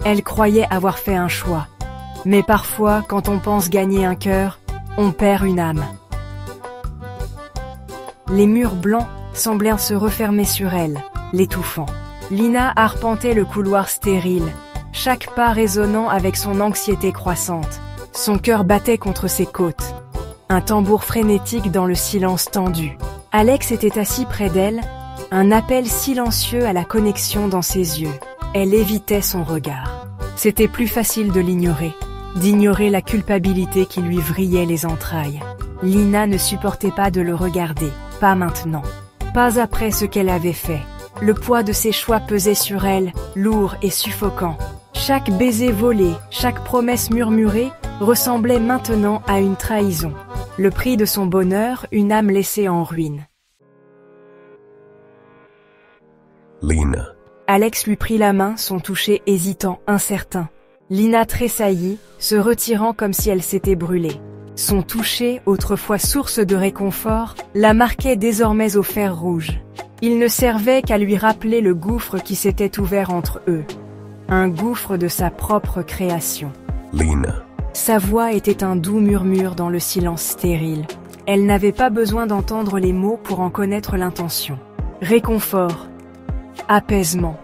Elle croyait avoir fait un choix. Mais parfois, quand on pense gagner un cœur, on perd une âme. Les murs blancs semblaient se refermer sur elle, l'étouffant. Lina arpentait le couloir stérile, chaque pas résonnant avec son anxiété croissante. Son cœur battait contre ses côtes. Un tambour frénétique dans le silence tendu. Alex était assis près d'elle, un appel silencieux à la connexion dans ses yeux. Elle évitait son regard. C'était plus facile de l'ignorer, d'ignorer la culpabilité qui lui vrillait les entrailles. Lina ne supportait pas de le regarder, pas maintenant, pas après ce qu'elle avait fait. Le poids de ses choix pesait sur elle, lourd et suffocant. Chaque baiser volé, chaque promesse murmurée ressemblait maintenant à une trahison. Le prix de son bonheur, une âme laissée en ruine. Lina. Alex lui prit la main, son toucher hésitant, incertain. Lina tressaillit, se retirant comme si elle s'était brûlée. Son toucher, autrefois source de réconfort, la marquait désormais au fer rouge. Il ne servait qu'à lui rappeler le gouffre qui s'était ouvert entre eux. Un gouffre de sa propre création. Lina. Sa voix était un doux murmure dans le silence stérile. Elle n'avait pas besoin d'entendre les mots pour en connaître l'intention. Réconfort, apaisement,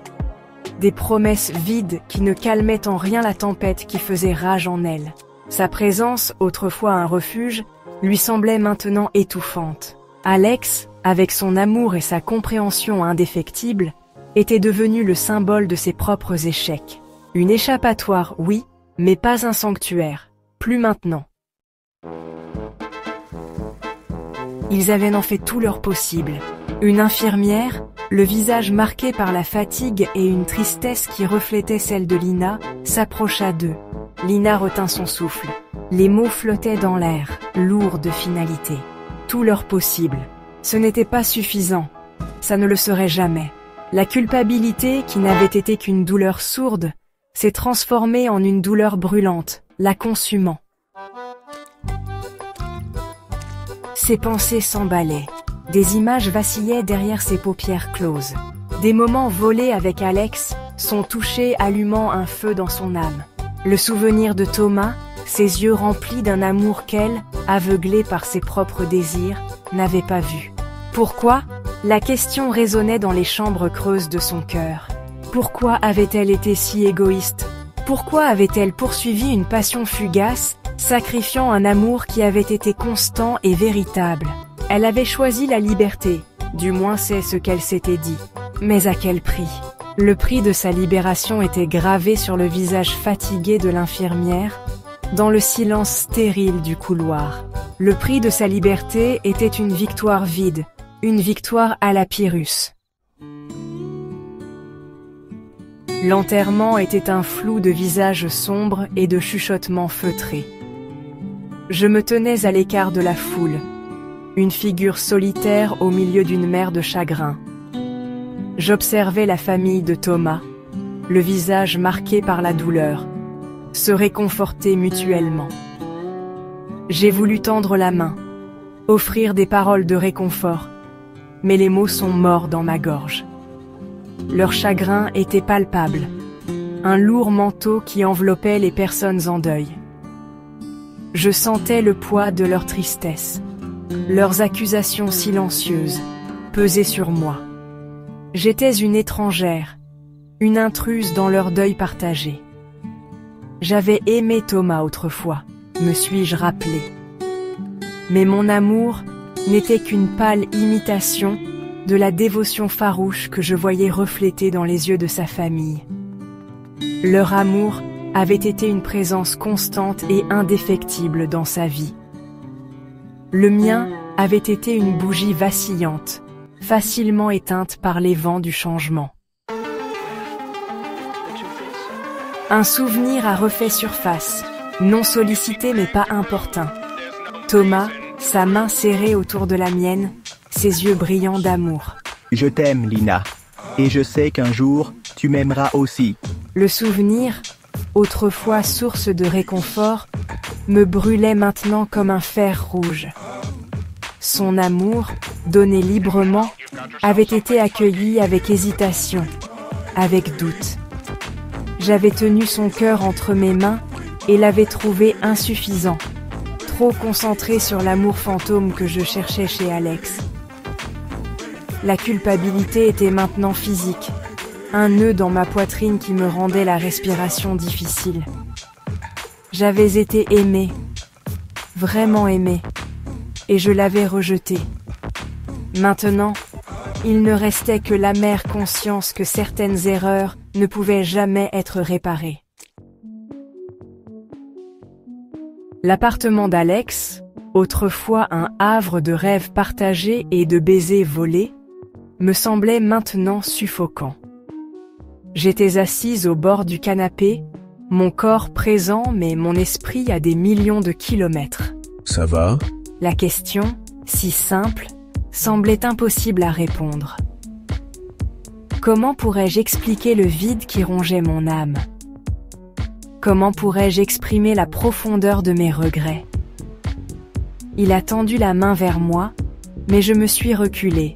des promesses vides qui ne calmaient en rien la tempête qui faisait rage en elle. Sa présence, autrefois un refuge, lui semblait maintenant étouffante. Alex, avec son amour et sa compréhension indéfectible, était devenu le symbole de ses propres échecs. Une échappatoire, oui, mais pas un sanctuaire. Plus maintenant. Ils avaient en fait tout leur possible. Une infirmière, le visage marqué par la fatigue et une tristesse qui reflétait celle de Lina, s'approcha d'eux. Lina retint son souffle. Les mots flottaient dans l'air, lourds de finalité. Tout leur possible. Ce n'était pas suffisant. Ça ne le serait jamais. La culpabilité, qui n'avait été qu'une douleur sourde, s'est transformée en une douleur brûlante, la consumant. Ses pensées s'emballaient. Des images vacillaient derrière ses paupières closes. Des moments volés avec Alex, son toucher allumant un feu dans son âme. Le souvenir de Thomas, ses yeux remplis d'un amour qu'elle, aveuglée par ses propres désirs, n'avait pas vu. Pourquoi ? La question résonnait dans les chambres creuses de son cœur. Pourquoi avait-elle été si égoïste ? Pourquoi avait-elle poursuivi une passion fugace, sacrifiant un amour qui avait été constant et véritable ? Elle avait choisi la liberté, du moins c'est ce qu'elle s'était dit. Mais à quel prix ? Le prix de sa libération était gravé sur le visage fatigué de l'infirmière, dans le silence stérile du couloir. Le prix de sa liberté était une victoire vide, une victoire à la Pyrrhus. L'enterrement était un flou de visages sombres et de chuchotements feutrés. Je me tenais à l'écart de la foule, une figure solitaire au milieu d'une mer de chagrin. J'observais la famille de Thomas, le visage marqué par la douleur, se réconforter mutuellement. J'ai voulu tendre la main, offrir des paroles de réconfort, mais les mots sont morts dans ma gorge. Leur chagrin était palpable, un lourd manteau qui enveloppait les personnes en deuil. Je sentais le poids de leur tristesse, leurs accusations silencieuses, peser sur moi. J'étais une étrangère, une intruse dans leur deuil partagé. J'avais aimé Thomas autrefois, me suis-je rappelé. Mais mon amour n'était qu'une pâle imitation de la dévotion farouche que je voyais reflétée dans les yeux de sa famille. Leur amour avait été une présence constante et indéfectible dans sa vie. Le mien avait été une bougie vacillante, facilement éteinte par les vents du changement. Un souvenir a refait surface, non sollicité mais pas importun. Thomas, sa main serrée autour de la mienne, ses yeux brillants d'amour. Je t'aime, Lina, et je sais qu'un jour, tu m'aimeras aussi. Le souvenir, autrefois source de réconfort, me brûlait maintenant comme un fer rouge. Son amour, donné librement, avait été accueilli avec hésitation, avec doute. J'avais tenu son cœur entre mes mains et l'avais trouvé insuffisant, trop concentré sur l'amour fantôme que je cherchais chez Alex. La culpabilité était maintenant physique, un nœud dans ma poitrine qui me rendait la respiration difficile. J'avais été aimée, vraiment aimée, et je l'avais rejeté. Maintenant, il ne restait que l'amère conscience que certaines erreurs ne pouvaient jamais être réparées. L'appartement d'Alex, autrefois un havre de rêves partagés et de baisers volés, me semblait maintenant suffocant. J'étais assise au bord du canapé, mon corps présent mais mon esprit à des millions de kilomètres. Ça va? La question, si simple, semblait impossible à répondre. Comment pourrais-je expliquer le vide qui rongeait mon âme? Comment pourrais-je exprimer la profondeur de mes regrets? Il a tendu la main vers moi, mais je me suis reculée.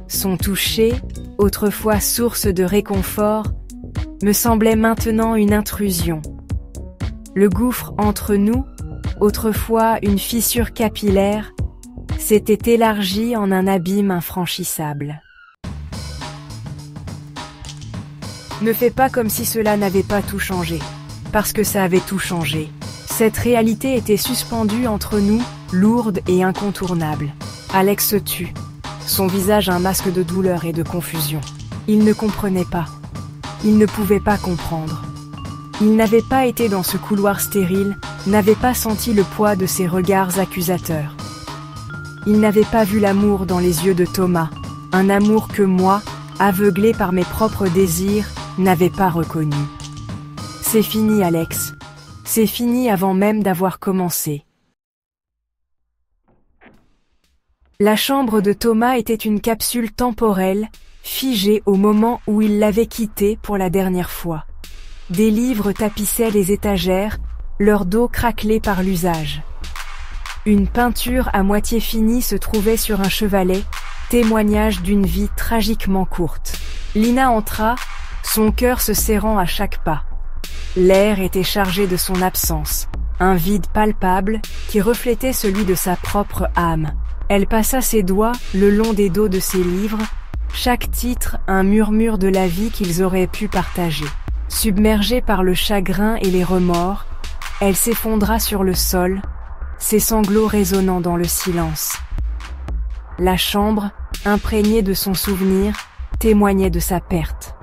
Son toucher, autrefois source de réconfort, me semblait maintenant une intrusion. Le gouffre entre nous, autrefois une fissure capillaire, s'était élargi en un abîme infranchissable. Ne fais pas comme si cela n'avait pas tout changé, parce que ça avait tout changé. Cette réalité était suspendue entre nous, lourde et incontournable. Alex se tut, son visage un masque de douleur et de confusion. Il ne comprenait pas. Il ne pouvait pas comprendre. Il n'avait pas été dans ce couloir stérile, n'avait pas senti le poids de ses regards accusateurs. Il n'avait pas vu l'amour dans les yeux de Thomas, un amour que moi, aveuglé par mes propres désirs, n'avais pas reconnu. C'est fini, Alex. C'est fini avant même d'avoir commencé. La chambre de Thomas était une capsule temporelle, figée au moment où il l'avait quittée pour la dernière fois. Des livres tapissaient les étagères, leur dos craquelé par l'usage. Une peinture à moitié finie se trouvait sur un chevalet, témoignage d'une vie tragiquement courte. Lina entra, son cœur se serrant à chaque pas. L'air était chargé de son absence, un vide palpable qui reflétait celui de sa propre âme. Elle passa ses doigts le long des dos de ses livres, chaque titre un murmure de la vie qu'ils auraient pu partager. Submergée par le chagrin et les remords, elle s'effondra sur le sol, ses sanglots résonnant dans le silence. La chambre, imprégnée de son souvenir, témoignait de sa perte.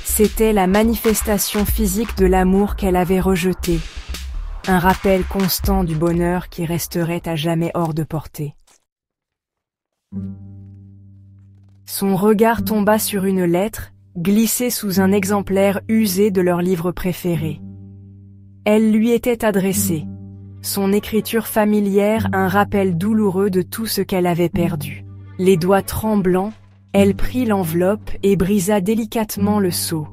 C'était la manifestation physique de l'amour qu'elle avait rejeté, un rappel constant du bonheur qui resterait à jamais hors de portée. Son regard tomba sur une lettre, glissée sous un exemplaire usé de leur livre préféré. Elle lui était adressée, son écriture familière un rappel douloureux de tout ce qu'elle avait perdu. Les doigts tremblants, elle prit l'enveloppe et brisa délicatement le sceau.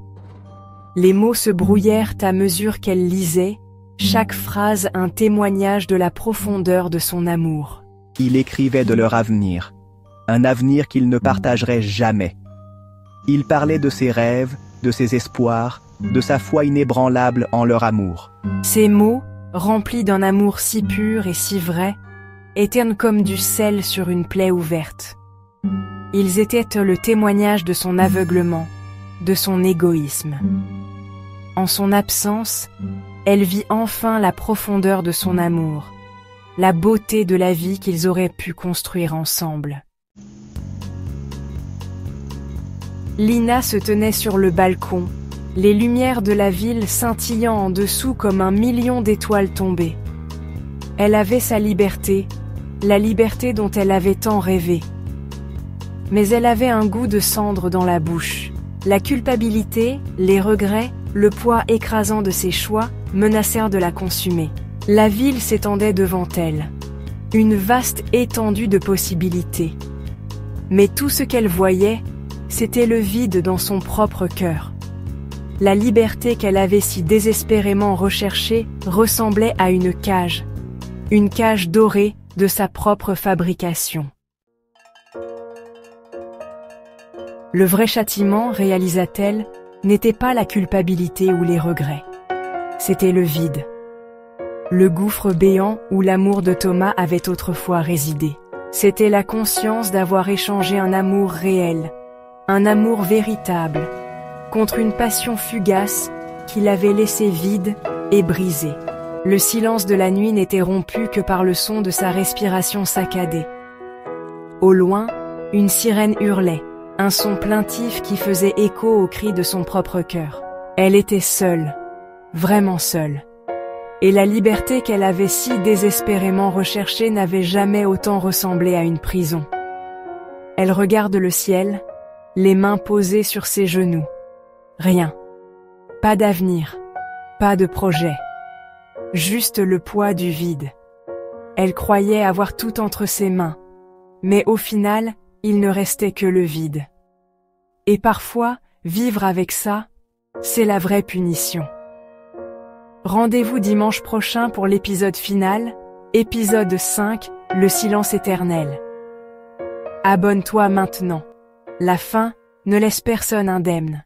Les mots se brouillèrent à mesure qu'elle lisait, chaque phrase un témoignage de la profondeur de son amour. Il écrivait de leur avenir, un avenir qu'il ne partagerait jamais. Il parlait de ses rêves, de ses espoirs, de sa foi inébranlable en leur amour. Ces mots, remplis d'un amour si pur et si vrai, étaient comme du sel sur une plaie ouverte. Ils étaient le témoignage de son aveuglement, de son égoïsme. En son absence, elle vit enfin la profondeur de son amour, la beauté de la vie qu'ils auraient pu construire ensemble. Lina se tenait sur le balcon, les lumières de la ville scintillant en dessous comme un million d'étoiles tombées. Elle avait sa liberté, la liberté dont elle avait tant rêvé. Mais elle avait un goût de cendre dans la bouche. La culpabilité, les regrets, le poids écrasant de ses choix menacèrent de la consumer. La ville s'étendait devant elle, une vaste étendue de possibilités. Mais tout ce qu'elle voyait, c'était le vide dans son propre cœur. La liberté qu'elle avait si désespérément recherchée ressemblait à une cage dorée de sa propre fabrication. Le vrai châtiment, réalisa-t-elle, n'était pas la culpabilité ou les regrets. C'était le vide. Le gouffre béant où l'amour de Thomas avait autrefois résidé. C'était la conscience d'avoir échangé un amour réel, un amour véritable, contre une passion fugace qui l'avait laissé vide et brisé. Le silence de la nuit n'était rompu que par le son de sa respiration saccadée. Au loin, une sirène hurlait, un son plaintif qui faisait écho aux cris de son propre cœur. Elle était seule, vraiment seule. Et la liberté qu'elle avait si désespérément recherchée n'avait jamais autant ressemblé à une prison. Elle regarde le ciel, les mains posées sur ses genoux. Rien. Pas d'avenir, pas de projet. Juste le poids du vide. Elle croyait avoir tout entre ses mains, mais au final, il ne restait que le vide. Et parfois, vivre avec ça, c'est la vraie punition. Rendez-vous dimanche prochain pour l'épisode final, épisode 5, le silence éternel. Abonne-toi maintenant. La fin ne laisse personne indemne.